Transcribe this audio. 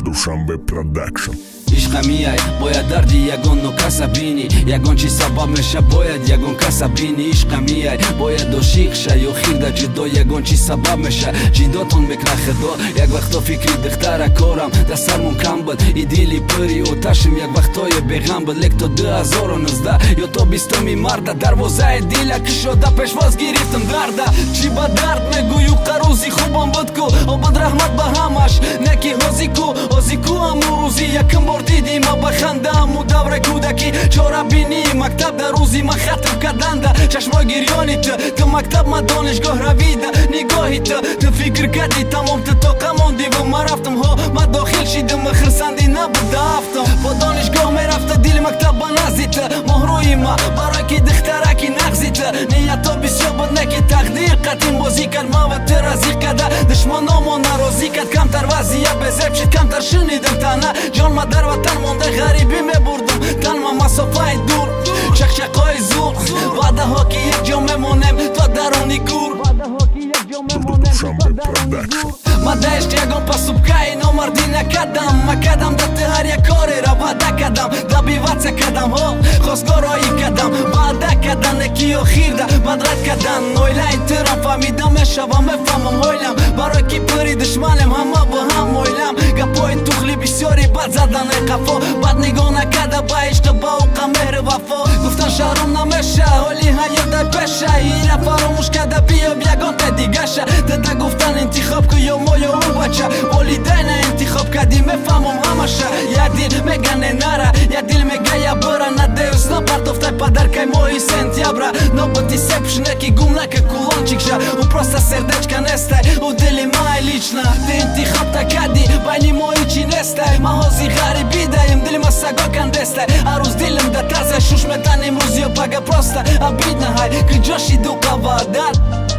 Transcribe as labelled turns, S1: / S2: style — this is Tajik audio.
S1: Dushanbe Production.
S2: Ishqa miaj, boja dardi jagon no kasabini Jagon që sabab me shabojat, jagon kasabini Ishqa miaj, boja do shiksha jo khirda që do Jagon që sabab me sha, që do ton me krahe do Jak vakto fikri dëhtara koram, da sar mun kambët I dili përi o tashim jak vaktoje begambët Lek to dë azoro në zda, jo to bistëm I marda Dar voza e dila kësho da pesh vaz giritëm darda Që ba dart me guju karuzi khubon bëtku O bët rahmat bahamash, neki hoziku Hoziku amuruzi, ja këmbor didi ma bakhanda mu davre kudaki Qora bini ma ktab daruzi ma khatëm kadanda Qash moj girjoni të ma ktab ma donish gohra vida Një gohi të fikr kati ta mom të to kamon divë ma raftëm ho Ma do khilshi dë më khërsandi na bëda aftëm Po donish goh me raftë dili ma ktab banazit Mohruji ma baraki dëkhtaraki nakzit Një ato bisjo bët neki takdir Katim bozikat ma vë të razikada Dëshmono mo na rozikat kam tarvazi ja bezepshit kam tarshëni dëm tana Gjon ma darva tan monde garibi me burdum Tan ma masofa I dur Qak qakoj zur Vada hoki jek gjo me monem To daroni kur Vada hoki jek gjo me monem To daroni kur Ma da ishtë jagon pa subkaj No mardina kadam Ma kadam da të harja kore Vada kadam Da bivace kadam ho Khosgoro I kadam Vada kadam ne kio khirda Badrat kadam Nojlajn të ram fami da me shava me famëm hojlam Baroj ki përi dëshmalem Hama bëham hojlam Gapojnë tukhli bisjori Bat zadan e kafo Bat një gona kada ba ishtë ba u ka merë vafo Duftan sharon na mesha Holi hajer da pesha Ira faro mushka da bio bjagon të digasha Të da guftanin ti khop këjo mojo u baqa Oli dajna in ti khop ka di me famom hamasha Ja dil me gane nara Ja dil me gaja bëra Na deus në partoftaj pa darkaj moji sen tjabra No bëti sepsh ne ki gumna kë kulon qiksha U prosta serdeqka nestaj U dili ma e liqna Ti in ti khop ta kadi Bajni moji qinestaj Ma hozi gari bida Jem dili ma sago kandestaj Aruz dilim da taza Shush me tani muzio paga prosta A bidna haj Kë gjoshi duka vadat